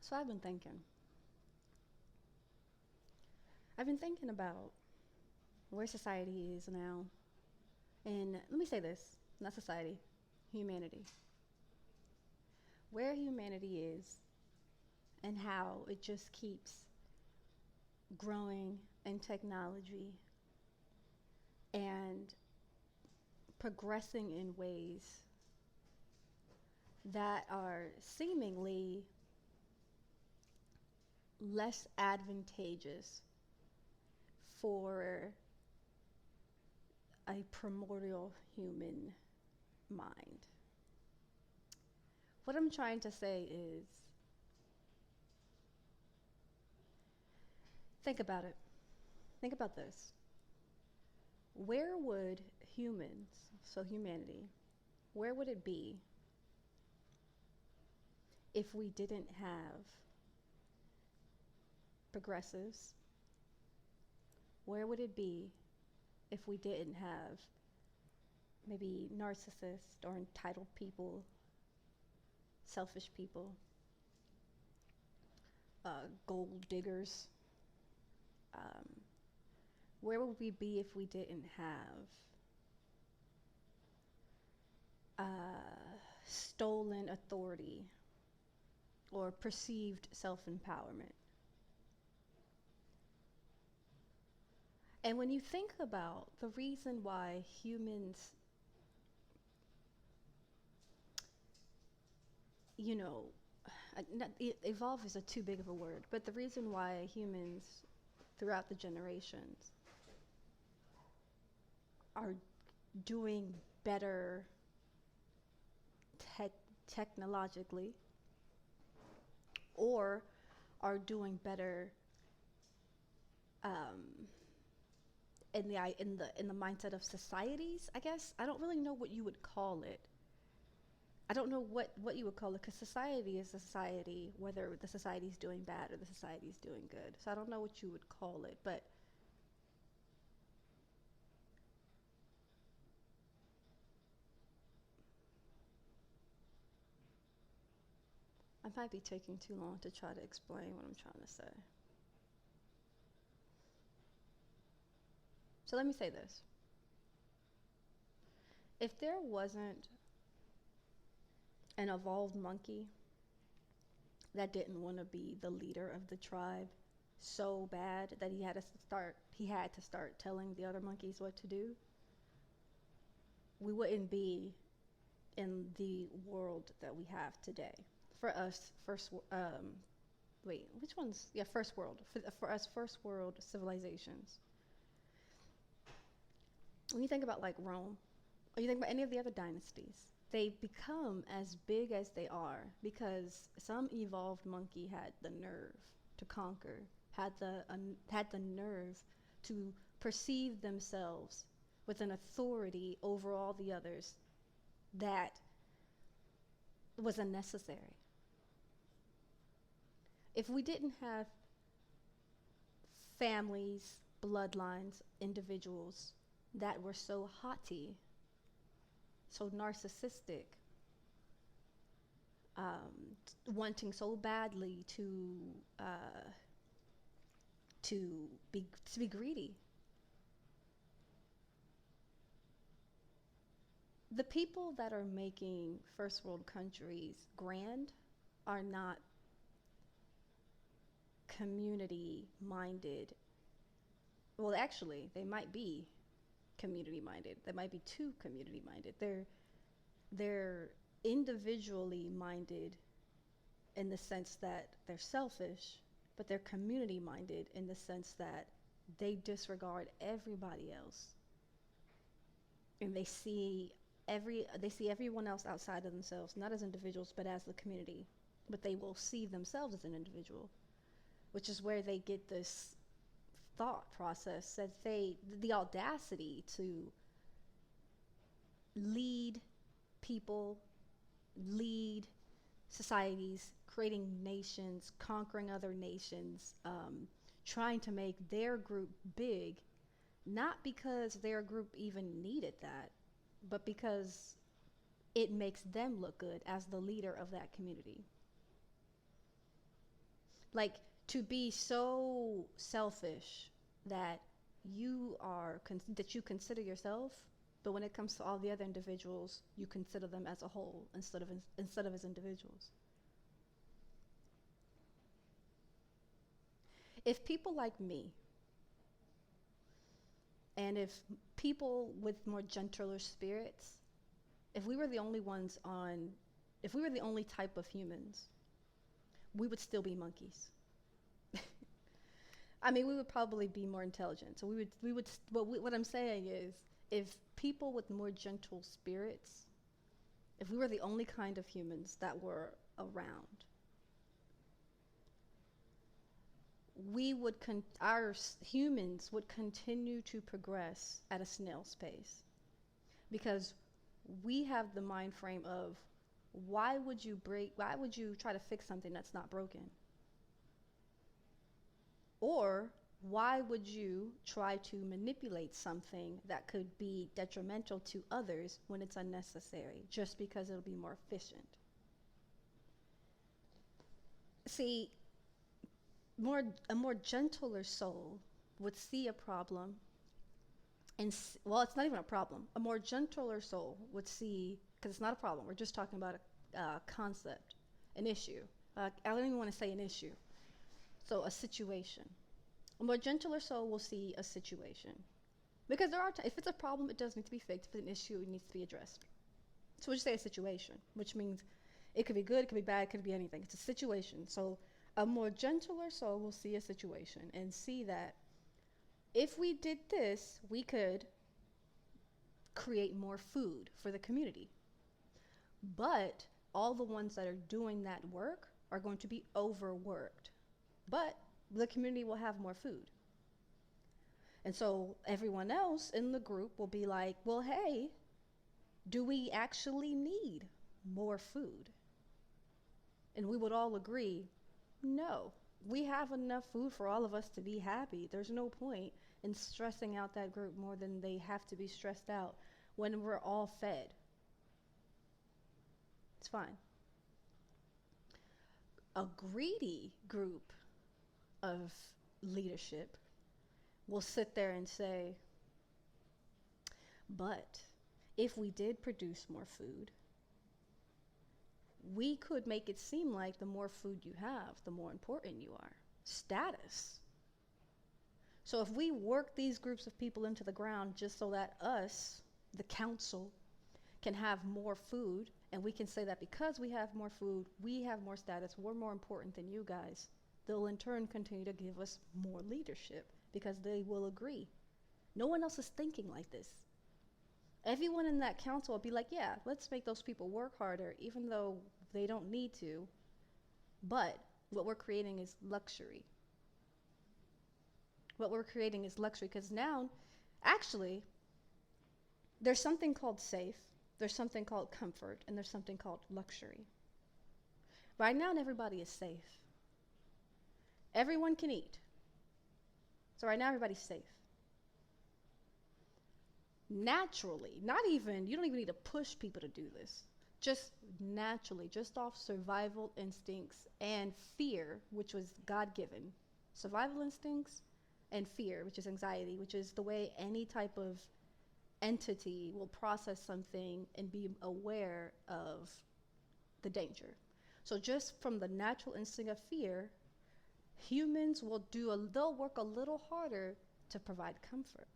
So I've been thinking about where society is now. And let me say this, not society, humanity. Where humanity is and how it just keeps growing in technology and progressing in ways that are seemingly less advantageous for a primordial human mind. What I'm trying to say is think about it. Think about this. Where would humans, so humanity, where would it be if we didn't have progressives? Where would it be if we didn't have maybe narcissists or entitled people, selfish people, gold diggers? Um, where would we be if we didn't have stolen authority or perceived self empowerment? And when you think about the reason why humans, you know, evolve is a too big of a word, but the reason why humans throughout the generations are doing better tech technologically or are doing better um, in the mindset of societies. I guess I don't really know what you would call it. I don't know what you would call it because society is a society, whether the society is doing bad or the society is doing good. So I don't know what you would call it, but I might be taking too long to try to explain what I'm trying to say. So let me say this. If there wasn't an evolved monkey that didn't want to be the leader of the tribe so bad that he had to start telling the other monkeys what to do, we wouldn't be in the world that we have today. For us, wait, which one's, yeah, first world. For us, first world civilizations. When you think about like Rome, or you think about any of the other dynasties, they become as big as they are because some evolved monkey had the nerve to conquer, had the nerve to perceive themselves with an authority over all the others that was unnecessary. If we didn't have families, bloodlines, individuals that were so haughty, so narcissistic, wanting so badly uh, to be greedy. The people that are making first world countries grand are not community minded. Well, actually, they might be community minded. They might be too community minded. They're individually minded in the sense that they're selfish, but they're community minded in the sense that they disregard everybody else and they see everyone else outside of themselves, not as individuals but as the community. But they will see themselves as an individual, which is where they get this thought process that the audacity to lead people, lead societies, creating nations, conquering other nations, trying to make their group big, not because their group even needed that, but because it makes them look good as the leader of that community. Like, to be so selfish that that you consider yourself, but when it comes to all the other individuals, you consider them as a whole instead of as individuals. If people like me, and if people with more gentler spirits, if we were the only ones on, if we were the only type of humans, we would still be monkeys. I mean, we would probably be more intelligent. So what I'm saying is, if people with more gentle spirits, if we were the only kind of humans that were around, our humans would continue to progress at a snail's pace, because we have the mind frame of, why would you try to fix something that's not broken? Or why would you try to manipulate something that could be detrimental to others when it's unnecessary, just because it'll be more efficient? See, a more gentler soul would see a problem, and well, it's not even a problem. A more gentler soul would see, because it's not a problem. We're just talking about a concept, an issue. I don't even want to say an issue. So a situation. A more gentler soul will see a situation, because if it's a problem, it does need to be fixed. If it's an issue, it needs to be addressed. So we'll just say a situation, which means it could be good, it could be bad, it could be anything. It's a situation. So a more gentler soul will see a situation and see that if we did this, we could create more food for the community. But all the ones that are doing that work are going to be overworked. But the community will have more food. And so everyone else in the group will be like, well, hey, do we actually need more food? And we would all agree, no, we have enough food for all of us to be happy. There's no point in stressing out that group more than they have to be stressed out when we're all fed. It's fine. A greedy group of leadership will sit there and say, but if we did produce more food, we could make it seem like the more food you have, the more important you are. Status. So if we work these groups of people into the ground just so that us, the council, can have more food, and we can say that because we have more food, we have more status, we're more important than you guys, they'll in turn continue to give us more leadership, because they will agree. No one else is thinking like this. Everyone in that council will be like, yeah, let's make those people work harder, even though they don't need to. But what we're creating is luxury. What we're creating is luxury, because now, actually, there's something called safe, there's something called comfort, and there's something called luxury. Right now, everybody is safe. Everyone can eat. So right now, everybody's safe. Naturally, you don't even need to push people to do this. Just naturally, just off survival instincts and fear, which was God-given. Survival instincts and fear, which is anxiety, which is the way any type of entity will process something and be aware of the danger. So just from the natural instinct of fear, humans they'll work a little harder to provide comfort.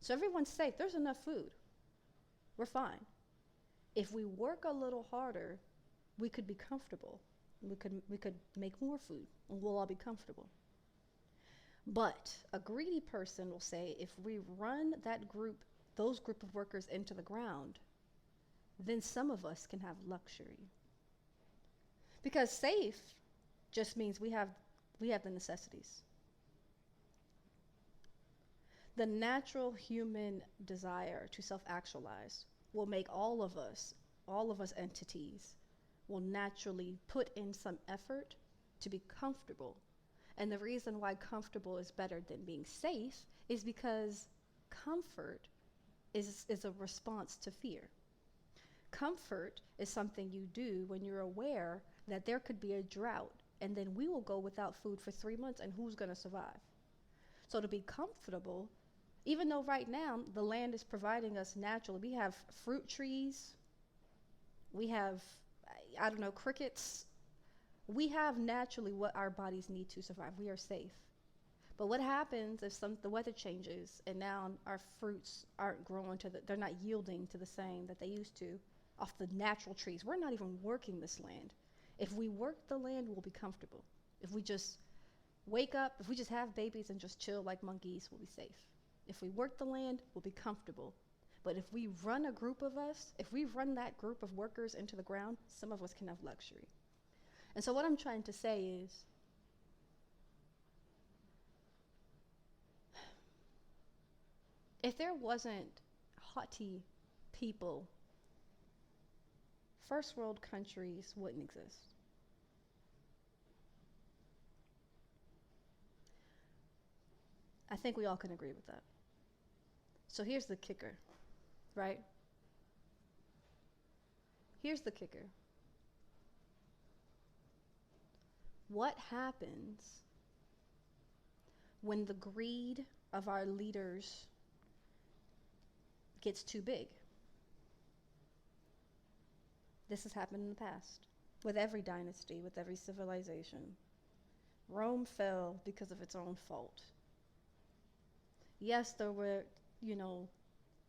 So everyone's safe. There's enough food. We're fine. If we work a little harder, we could be comfortable. We could make more food, and we'll all be comfortable. But a greedy person will say, if we run those group of workers into the ground, then some of us can have luxury. Because safe just means we have the necessities. The natural human desire to self-actualize will make all of us entities, will naturally put in some effort to be comfortable. And the reason why comfortable is better than being safe is because comfort is a response to fear. Comfort is something you do when you're aware that there could be a drought and then we will go without food for 3 months, and who's going to survive? So to be comfortable, even though right now the land is providing us naturally, we have fruit trees, we have, I don't know, crickets. We have naturally what our bodies need to survive. We are safe. But what happens if the weather changes and now our fruits aren't growing they're not yielding to the same that they used to off the natural trees? We're not even working this land. If we work the land, we'll be comfortable. If we just wake up, if we just have babies and just chill like monkeys, we'll be safe. If we work the land, we'll be comfortable. But if we run a group of us, if we run that group of workers into the ground, some of us can have luxury. And so what I'm trying to say is, if there wasn't haughty people, first world countries wouldn't exist. I think we all can agree with that. So here's the kicker, right? Here's the kicker. What happens when the greed of our leaders gets too big? This has happened in the past with every dynasty, with every civilization. Rome fell because of its own fault. Yes, there were,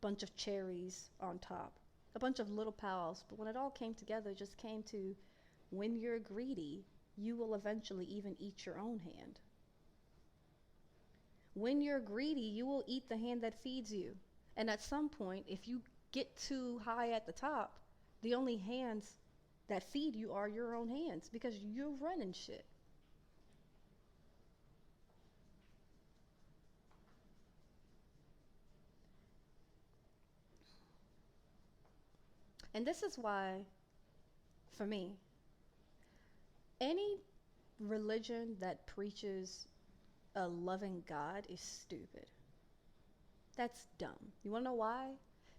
bunch of cherries on top, a bunch of little pals, but when it all came together, it just came to, when you're greedy, you will eventually even eat your own hand. When you're greedy, you will eat the hand that feeds you. And at some point, if you get too high at the top, the only hands that feed you are your own hands because you're running shit. And this is why, for me, any religion that preaches a loving God is stupid. That's dumb. You want to know why?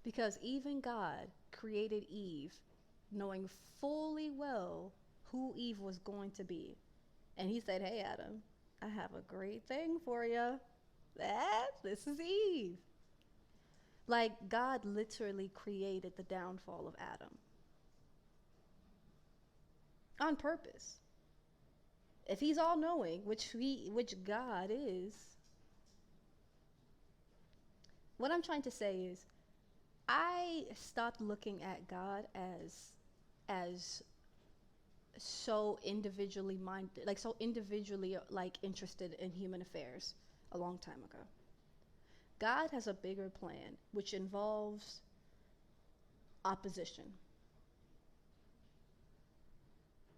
Because even God created Eve knowing fully well who Eve was going to be. And he said, hey, Adam, I have a great thing for you. This is Eve. Like, God literally created the downfall of Adam on purpose. If he's all knowing, which God is, what I'm trying to say is, I stopped looking at God as so individually minded, like so individually like interested in human affairs a long time ago. God has a bigger plan, which involves opposition.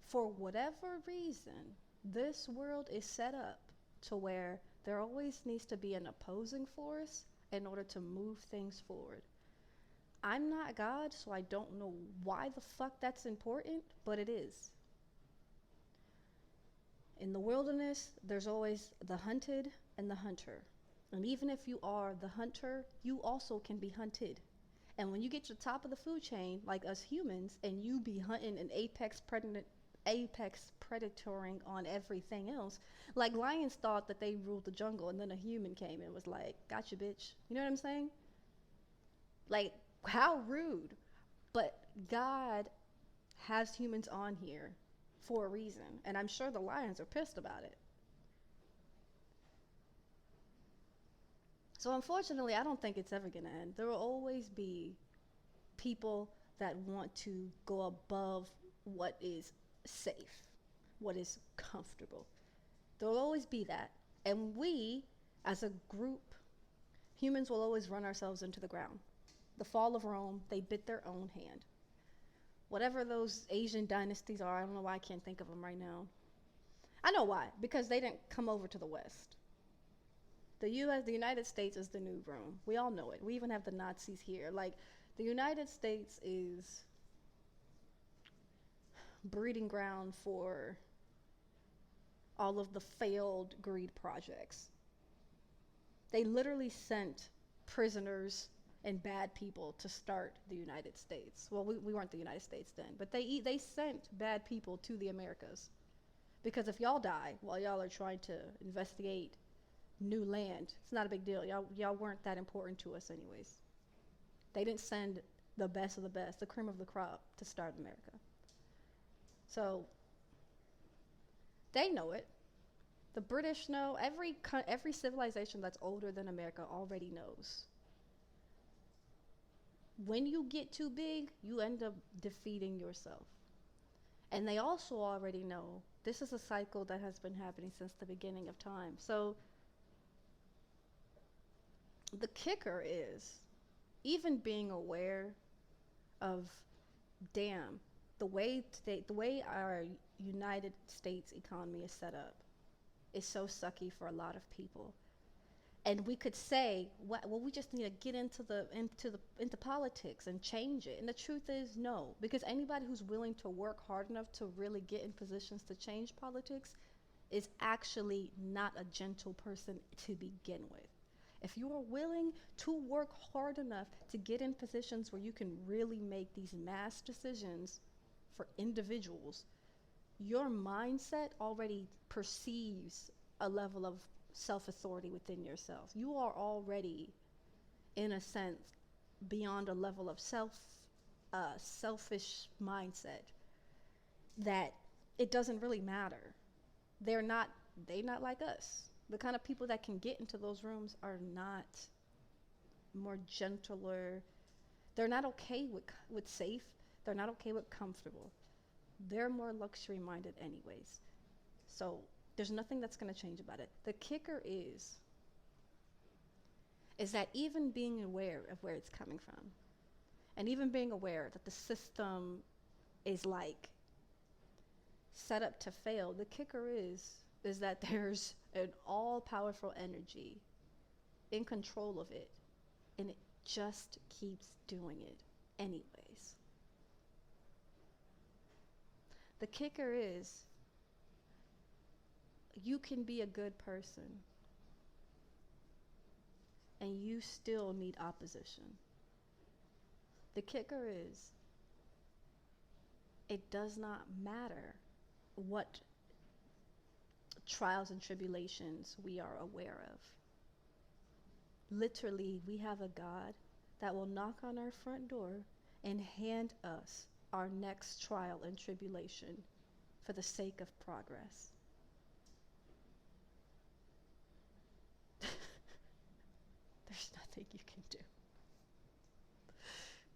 For whatever reason, this world is set up to where there always needs to be an opposing force in order to move things forward. I'm not God, so I don't know why the fuck that's important, but it is. In the wilderness, there's always the hunted and the hunter. And even if you are the hunter, you also can be hunted. And when you get to the top of the food chain, like us humans, and you be hunting an apex predatoring on everything else, like lions thought that they ruled the jungle, and then a human came and was like, gotcha, bitch. You know what I'm saying? Like, how rude. But God has humans on here for a reason, and I'm sure the lions are pissed about it. So unfortunately, I don't think it's ever going to end. There will always be people that want to go above what is safe, what is comfortable. There will always be that. And we, as a group, humans will always run ourselves into the ground. The fall of Rome, they bit their own hand. Whatever those Asian dynasties are, I don't know why I can't think of them right now. I know why, because they didn't come over to the West. The United States is the new Rome. We all know it. We even have the Nazis here. Like, the United States is breeding ground for all of the failed greed projects. They literally sent prisoners and bad people to start the United States. Well, we weren't the United States then, but they sent bad people to the Americas Because if y'all die while y'all are trying to investigate new land, it's not a big deal. Y'all weren't that important to us anyways. They didn't send the best of the best, the cream of the crop, to start America. So they know it. The British know. Every civilization that's older than America already knows. When you get too big, you end up defeating yourself. And they also already know this is a cycle that has been happening since the beginning of time. So the kicker is even being aware of, damn, the way our United States economy is set up is so sucky for a lot of people. And we could say, well, we just need to get into politics and change it. And the truth is, no, because anybody who's willing to work hard enough to really get in positions to change politics is actually not a gentle person to begin with. If you are willing to work hard enough to get in positions where you can really make these mass decisions for individuals, your mindset already perceives a level of self-authority within yourself. You are already, in a sense, beyond a level of selfish mindset that it doesn't really matter. They're not like us. The kind of people that can get into those rooms are not more gentler. They're not okay with safe. They're not okay with comfortable. They're more luxury minded anyways. So there's nothing that's going to change about it. The kicker is that even being aware of where it's coming from, and even being aware that the system is like set up to fail, the kicker is that there's an all-powerful energy in control of it, and it just keeps doing it anyways. The kicker is you can be a good person and you still meet opposition. The kicker is it does not matter what trials and tribulations we are aware of. Literally, we have a God that will knock on our front door and hand us our next trial and tribulation for the sake of progress. There's nothing you can do.